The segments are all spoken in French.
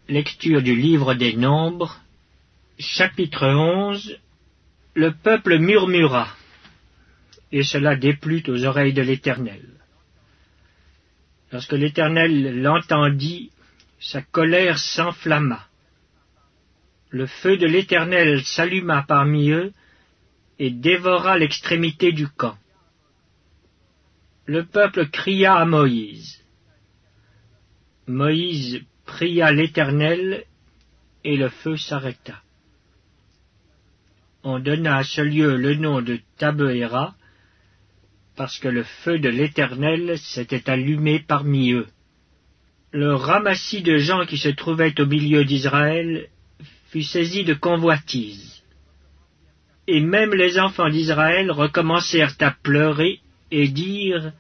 Lecture du livre des Nombres, chapitre 11. Le peuple murmura, et cela déplut aux oreilles de l'Éternel. Lorsque l'Éternel l'entendit, sa colère s'enflamma. Le feu de l'Éternel s'alluma parmi eux et dévora l'extrémité du camp. Le peuple cria à Moïse. Moïse pria l'Éternel, et le feu s'arrêta. On donna à ce lieu le nom de Tabéra, parce que le feu de l'Éternel s'était allumé parmi eux. Le ramassis de gens qui se trouvaient au milieu d'Israël fut saisi de convoitise. Et même les enfants d'Israël recommencèrent à pleurer et dire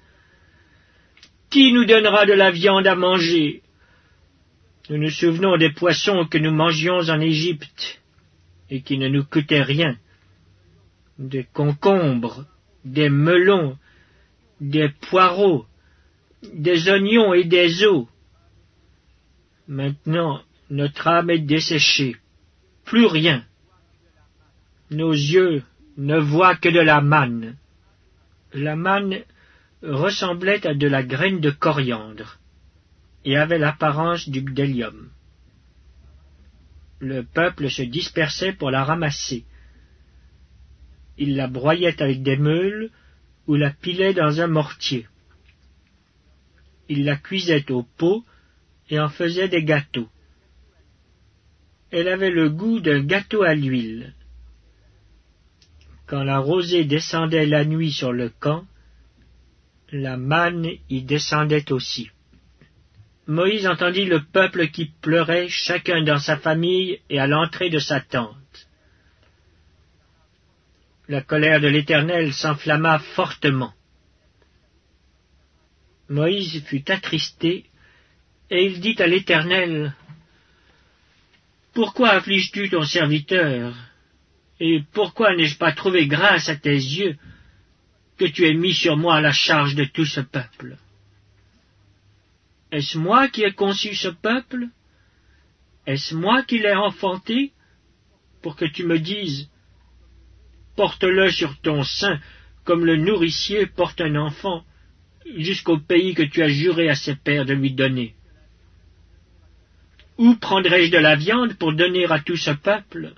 « Qui nous donnera de la viande à manger ? Nous nous souvenons des poissons que nous mangions en Égypte, et qui ne nous coûtaient rien, des concombres, des melons, des poireaux, des oignons et des os. Maintenant, notre âme est desséchée, plus rien. Nos yeux ne voient que de la manne. » La manne ressemblait à de la graine de coriandre et avait l'apparence du bdellium. Le peuple se dispersait pour la ramasser. Il la broyait avec des meules ou la pilait dans un mortier. Il la cuisait au pot et en faisait des gâteaux. Elle avait le goût d'un gâteau à l'huile. Quand la rosée descendait la nuit sur le camp, la manne y descendait aussi. Moïse entendit le peuple qui pleurait, chacun dans sa famille et à l'entrée de sa tente. La colère de l'Éternel s'enflamma fortement. Moïse fut attristé, et il dit à l'Éternel, « Pourquoi affliges-tu ton serviteur, et pourquoi n'ai-je pas trouvé grâce à tes yeux que tu aies mis sur moi la charge de tout ce peuple ? Est-ce moi qui ai conçu ce peuple? Est-ce moi qui l'ai enfanté, pour que tu me dises, porte-le sur ton sein, comme le nourricier porte un enfant, jusqu'au pays que tu as juré à ses pères de lui donner? Où prendrai-je de la viande pour donner à tout ce peuple?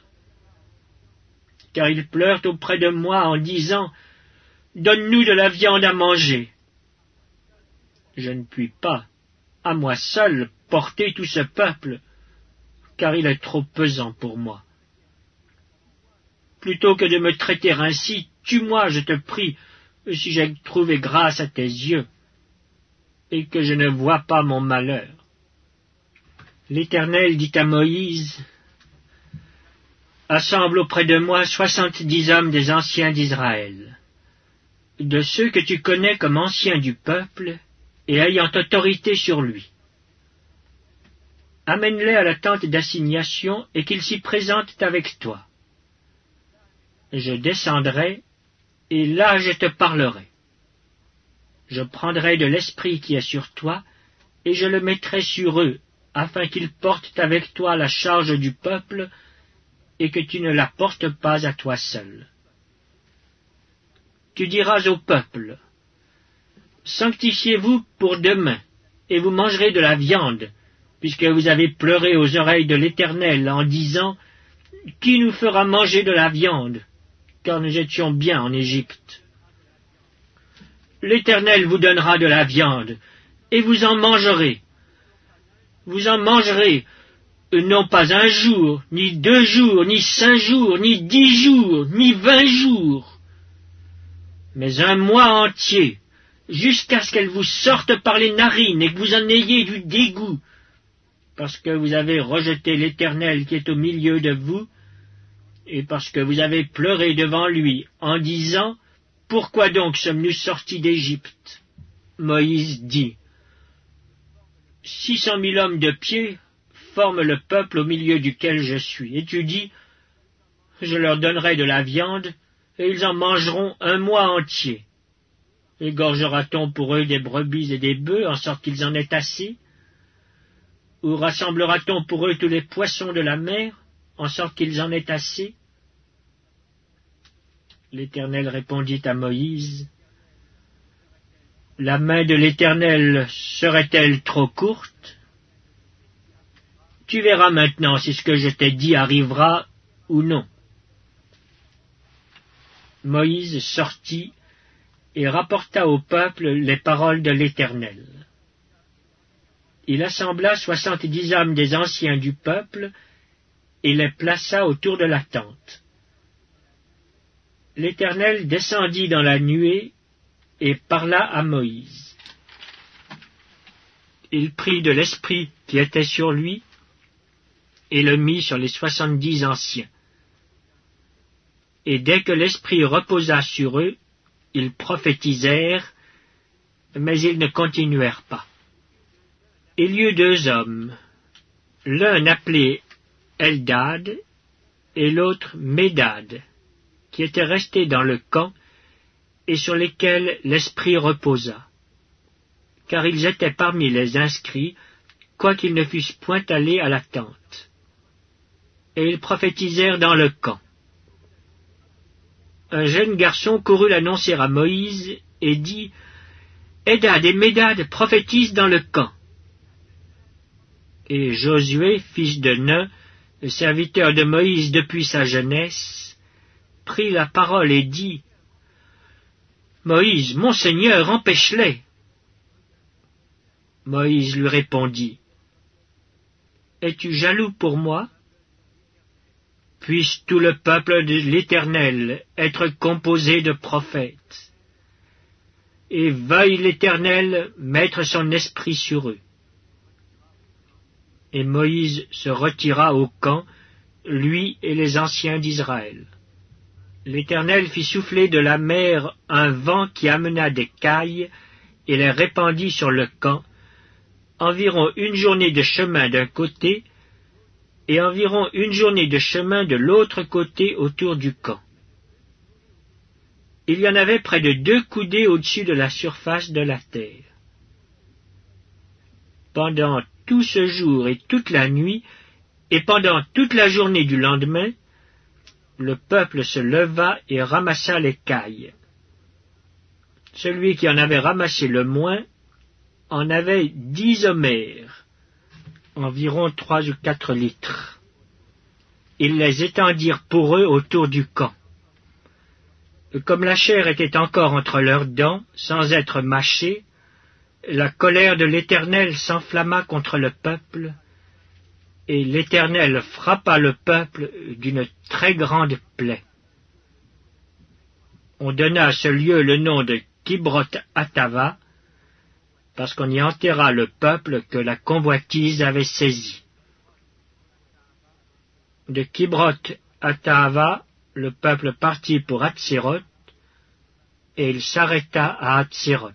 Car ils pleurent auprès de moi en disant, donne-nous de la viande à manger. Je ne puis pas, à moi seul, porter tout ce peuple, car il est trop pesant pour moi. Plutôt que de me traiter ainsi, tue-moi, je te prie, si j'ai trouvé grâce à tes yeux, et que je ne vois pas mon malheur. » L'Éternel dit à Moïse, « Assemble auprès de moi 70 hommes des anciens d'Israël, de ceux que tu connais comme anciens du peuple, et ayant autorité sur lui. Amène-les à la tente d'assignation, et qu'ils s'y présentent avec toi. Je descendrai, et là je te parlerai. Je prendrai de l'esprit qui est sur toi, et je le mettrai sur eux, afin qu'ils portent avec toi la charge du peuple, et que tu ne la portes pas à toi seul. Tu diras au peuple, sanctifiez-vous pour demain, et vous mangerez de la viande, puisque vous avez pleuré aux oreilles de l'Éternel en disant, qui nous fera manger de la viande, car nous étions bien en Égypte. L'Éternel vous donnera de la viande, et vous en mangerez. Vous en mangerez, non pas 1 jour, ni 2 jours, ni 5 jours, ni 10 jours, ni 20 jours, mais 1 mois entier, jusqu'à ce qu'elle vous sorte par les narines et que vous en ayez du dégoût, parce que vous avez rejeté l'Éternel qui est au milieu de vous, et parce que vous avez pleuré devant lui en disant, « Pourquoi donc sommes-nous sortis d'Égypte ?» Moïse dit, « 600 000 hommes de pied forment le peuple au milieu duquel je suis. » Et tu dis, « Je leur donnerai de la viande, et ils en mangeront 1 mois entier. Égorgera-t-on pour eux des brebis et des bœufs, en sorte qu'ils en aient assez? Ou rassemblera-t-on pour eux tous les poissons de la mer, en sorte qu'ils en aient assez? L'Éternel répondit à Moïse, la main de l'Éternel serait-elle trop courte? Tu verras maintenant si ce que je t'ai dit arrivera ou non. Moïse sortit et rapporta au peuple les paroles de l'Éternel. Il assembla 70 hommes des anciens du peuple et les plaça autour de la tente. L'Éternel descendit dans la nuée et parla à Moïse. Il prit de l'esprit qui était sur lui et le mit sur les 70 anciens. Et dès que l'esprit reposa sur eux, ils prophétisèrent, mais ils ne continuèrent pas. Il y eut 2 hommes, l'un appelé Eldad et l'autre Médad, qui étaient restés dans le camp et sur lesquels l'esprit reposa, car ils étaient parmi les inscrits, quoiqu'ils ne fussent point allés à la tente. Et ils prophétisèrent dans le camp. Un jeune garçon courut l'annoncer à Moïse et dit, « Eldad et Médad prophétisent dans le camp. » Et Josué, fils de Nun, le serviteur de Moïse depuis sa jeunesse, prit la parole et dit, « Moïse, mon Seigneur, empêche-les. » Moïse lui répondit, « Es-tu jaloux pour moi? Puisse tout le peuple de l'Éternel être composé de prophètes, et veuille l'Éternel mettre son esprit sur eux. » Et Moïse se retira au camp, lui et les anciens d'Israël. L'Éternel fit souffler de la mer un vent qui amena des cailles et les répandit sur le camp, environ 1 journée de chemin d'un côté et environ 1 journée de chemin de l'autre côté autour du camp. Il y en avait près de 2 coudées au-dessus de la surface de la terre. Pendant tout ce jour et toute la nuit, et pendant toute la journée du lendemain, le peuple se leva et ramassa les cailles. Celui qui en avait ramassé le moins en avait 10 homères, environ 3 ou 4 litres. Ils les étendirent pour eux autour du camp. Comme la chair était encore entre leurs dents, sans être mâchée, la colère de l'Éternel s'enflamma contre le peuple, et l'Éternel frappa le peuple d'une très grande plaie. On donna à ce lieu le nom de Kibroth-Hattava, parce qu'on y enterra le peuple que la convoitise avait saisi. De Kibroth-Hattava, le peuple partit pour Hatséroth, et il s'arrêta à Hatséroth.